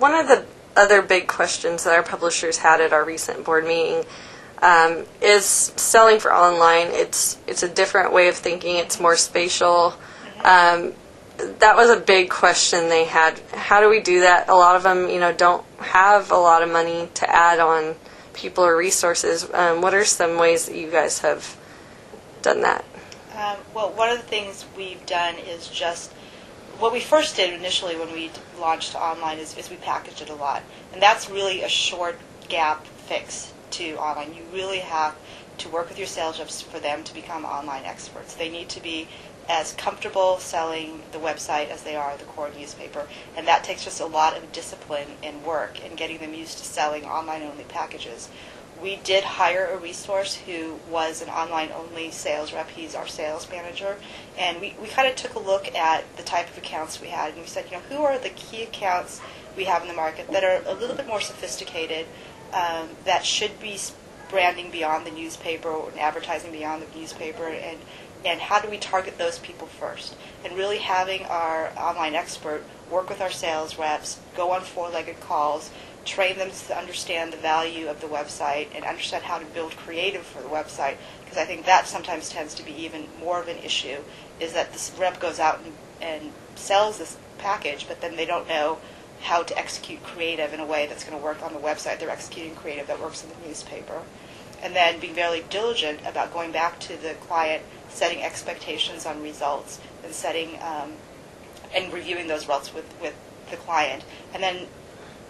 one of the other big questions that our publishers had at our recent board meeting is selling for online. It's a different way of thinking. It's more spatial. That was a big question they had. How do we do that? A lot of them, don't have a lot of money to add on people or resources. What are some ways that you guys have done that? Well, one of the things we've done is just what we first did initially when we launched online is we packaged it a lot. And that's really a short gap fix to online. You really have to work with your sales reps for them to become online experts. They need to be as comfortable selling the website as they are the core newspaper. And that takes just a lot of discipline and work in getting them used to selling online-only packages. We did hire a resource who was an online-only sales rep. He's our sales manager. And we kind of took a look at the type of accounts we had. And we said, who are the key accounts we have in the market that are a little bit more sophisticated, that should be branding beyond the newspaper and advertising beyond the newspaper, and how do we target those people first? And really having our online expert work with our sales reps, go on four-legged calls, train them to understand the value of the website and understand how to build creative for the website, because I think that sometimes tends to be even more of an issue, is that this rep goes out and sells this package, but then they don't know how to execute creative in a way that's going to work on the website. They're executing creative that works in the newspaper. And then being very diligent about going back to the client, setting expectations on results, and setting and reviewing those results with the client, and then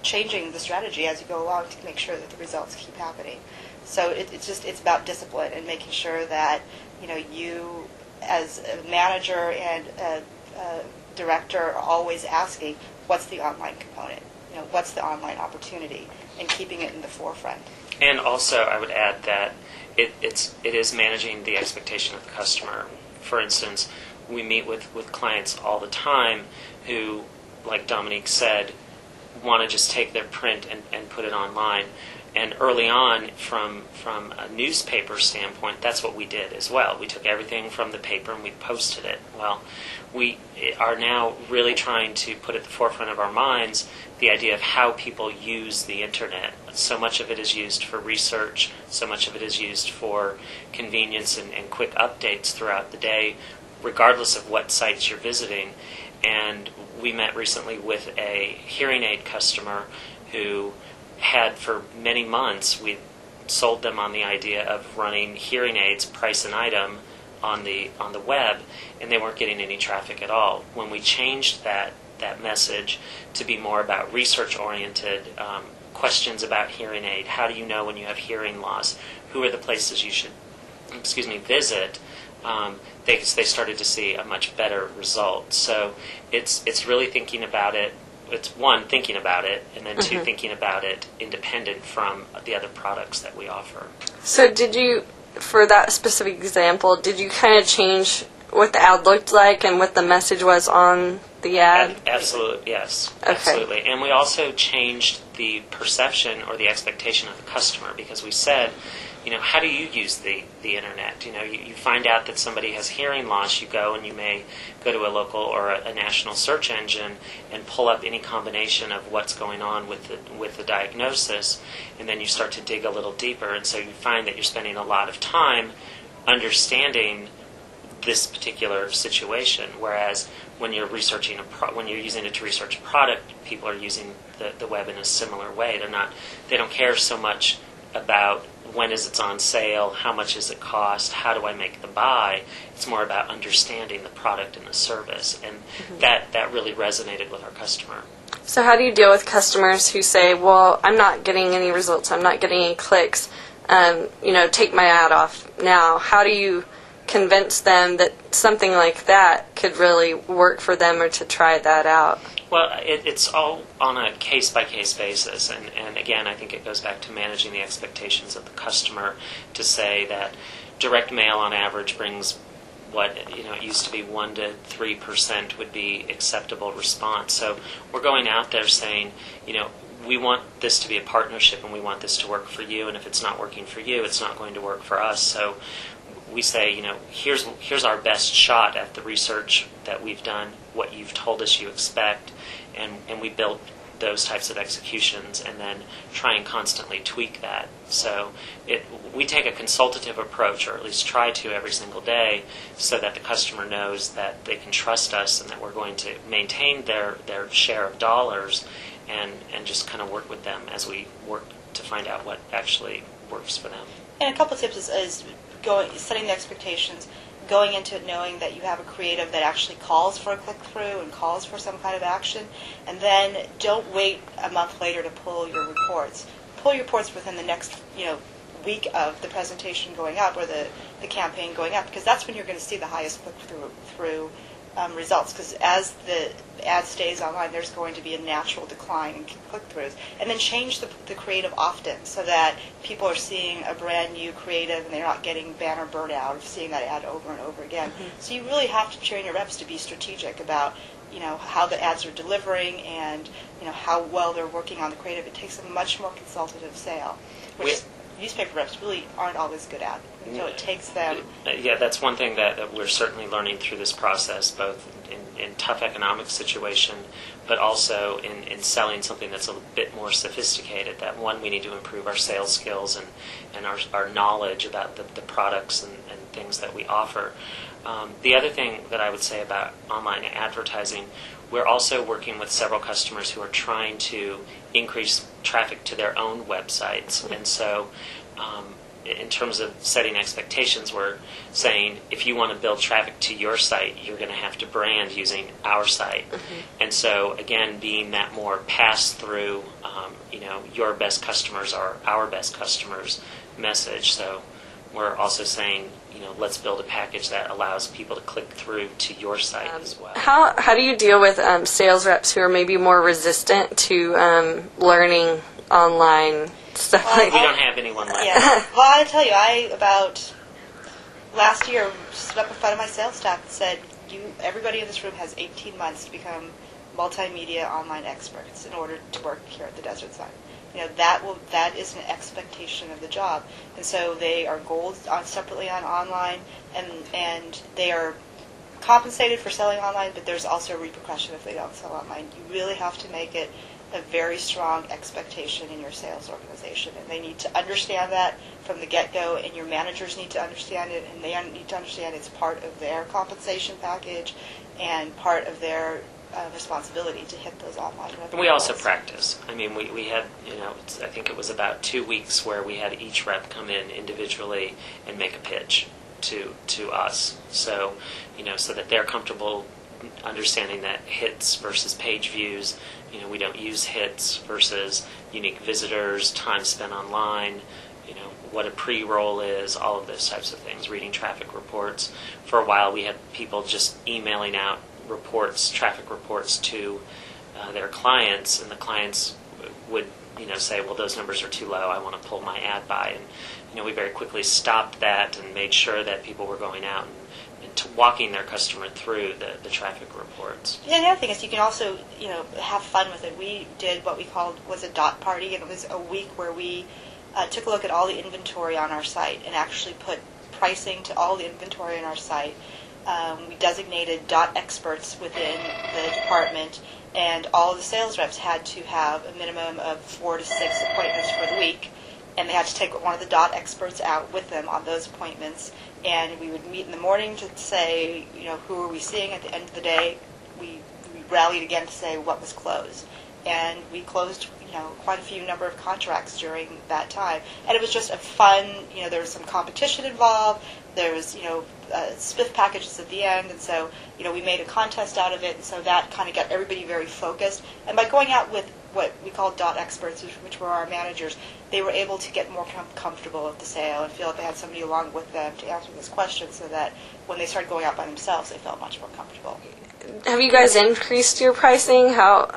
changing the strategy as you go along to make sure that the results keep happening. So it's about discipline and making sure that you as a manager and a director are always asking, what's the online component? What's the online opportunity, and keeping it in the forefront. And also, I would add that it is managing the expectation of the customer. For instance, we meet with clients all the time who, like Dominique said, want to just take their print and put it online. And early on, from a newspaper standpoint, that's what we did as well. We took everything from the paper and we posted it. Well, we are now really trying to put at the forefront of our minds the idea of how people use the internet. So much of it is used for research, so much of it is used for convenience and quick updates throughout the day, regardless of what sites you're visiting. And we met recently with a hearing aid customer who had for many months, we sold them on the idea of running hearing aids, price and item, on the web, and they weren't getting any traffic at all. When we changed that message to be more about research-oriented, questions about hearing aid, how do you know when you have hearing loss, who are the places you should visit, they started to see a much better result. So it's really thinking about it. It's one, thinking about it, and then two, thinking about it independent from the other products that we offer. So did you, for that specific example, did you kind of change what the ad looked like and what the message was on the ad? Absolutely, yes. Okay. Absolutely. And we also changed the perception or the expectation of the customer, because we said, how do you use the internet? You find out that somebody has hearing loss, you go and you may go to a local or a national search engine and pull up any combination of what's going on with the diagnosis, and then you start to dig a little deeper, and so you find that you're spending a lot of time understanding this particular situation, whereas when you're researching when you're using it to research a product, people are using the web in a similar way. They don't care so much about when is it on sale, how much does it cost, how do I make the buy. It's more about understanding the product and the service, and that really resonated with our customer. So how do you deal with customers who say, well, I'm not getting any results, I'm not getting any clicks, take my ad off now? How do you convince them that something like that could really work for them, or to try that out? Well, it's all on a case-by-case basis, and again, I think it goes back to managing the expectations of the customer, to say that direct mail on average brings what it used to be 1 to 3% would be acceptable response. So we're going out there saying, we want this to be a partnership, and we want this to work for you, and if it's not working for you, it's not going to work for us. So we say, here's our best shot at the research that we've done, what you've told us you expect, and we build those types of executions and then try and constantly tweak that. So we take a consultative approach, or at least try to every single day, so that the customer knows that they can trust us and that we're going to maintain their share of dollars and just kind of work with them as we work to find out what actually works for them. And a couple of tips is setting the expectations, going into it knowing that you have a creative that actually calls for a click-through and calls for some kind of action, and then don't wait a month later to pull your reports. Pull your reports within the next week of the presentation going up or the campaign going up, because that's when you're going to see the highest click-through results, because as the ad stays online, there's going to be a natural decline in click-throughs. And then change the creative often so that people are seeing a brand new creative and they're not getting banner burnout of seeing that ad over and over again. Mm-hmm. So you really have to train your reps to be strategic about how the ads are delivering and how well they're working on the creative. It takes a much more consultative sale, which newspaper reps really aren't always good at. So it takes them. Yeah, that's one thing that we're certainly learning through this process, both in tough economic situation, but also in selling something that's a bit more sophisticated. That one, we need to improve our sales skills and our knowledge about the products and things that we offer. The other thing that I would say about online advertising, we're also working with several customers who are trying to increase traffic to their own websites. And so in terms of setting expectations, we're saying if you want to build traffic to your site, you're going to have to brand using our site. Mm-hmm. And so, again, being that more pass-through, your best customers are our best customers message. So we're also saying, let's build a package that allows people to click through to your site as well. How do you deal with sales reps who are maybe more resistant to learning online stuff like that? We don't have anyone like yeah. that. Well, I tell you, about last year stood up in front of my sales staff and said, everybody in this room has 18 months to become multimedia online experts in order to work here at the Desert Sun. That is an expectation of the job, and so they are gold separately on online, and they are compensated for selling online. But there's also a repercussion if they don't sell online. You really have to make it a very strong expectation in your sales organization, and they need to understand that from the get-go, and your managers need to understand it, and they need to understand it's part of their compensation package and part of their responsibility to hit those online revenue We also goals. practice. I mean, we had, I think it was about 2 weeks where we had each rep come in individually and make a pitch to us. So, so that they're comfortable understanding that hits versus page views. We don't use hits versus unique visitors, time spent online, what a pre-roll is, all of those types of things, reading traffic reports. For a while, we had people just emailing out traffic reports to their clients, and the clients would, say, well, those numbers are too low, I want to pull my ad by. And, we very quickly stopped that and made sure that people were going out and walking their customer through the traffic reports. Yeah, the other thing is you can also, have fun with it. We did what we called was a dot party, and it was a week where we took a look at all the inventory on our site and actually put pricing to all the inventory on our site. We designated dot experts within the department, and all of the sales reps had to have a minimum of 4 to 6 appointments for the week, and they had to take one of the dot experts out with them on those appointments. And we would meet in the morning to say, who are we seeing at the end of the day. We rallied again to say what was closed. And we closed, quite a few number of contracts during that time. And it was just a fun, there was some competition involved. There was, spiff packages at the end. And so, we made a contest out of it. And so that kind of got everybody very focused. And by going out with what we called dot experts, which were our managers, they were able to get more comfortable with the sale and feel like they had somebody along with them to answer this question, so that when they started going out by themselves, they felt much more comfortable. Have you guys increased your pricing? How?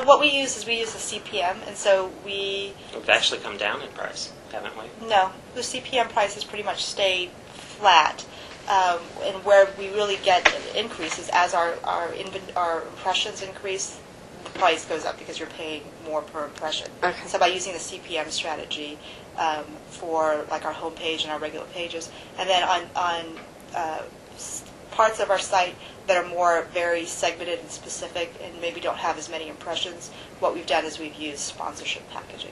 What we use is a CPM, and so we've actually come down in price, haven't we? No, the CPM price has pretty much stayed flat. And where we really get increases as our impressions increase, the price goes up because you're paying more per impression. Okay. So by using the CPM strategy for like our homepage and our regular pages, and then on parts of our site that are more very segmented and specific and maybe don't have as many impressions, what we've done is we've used sponsorship packaging.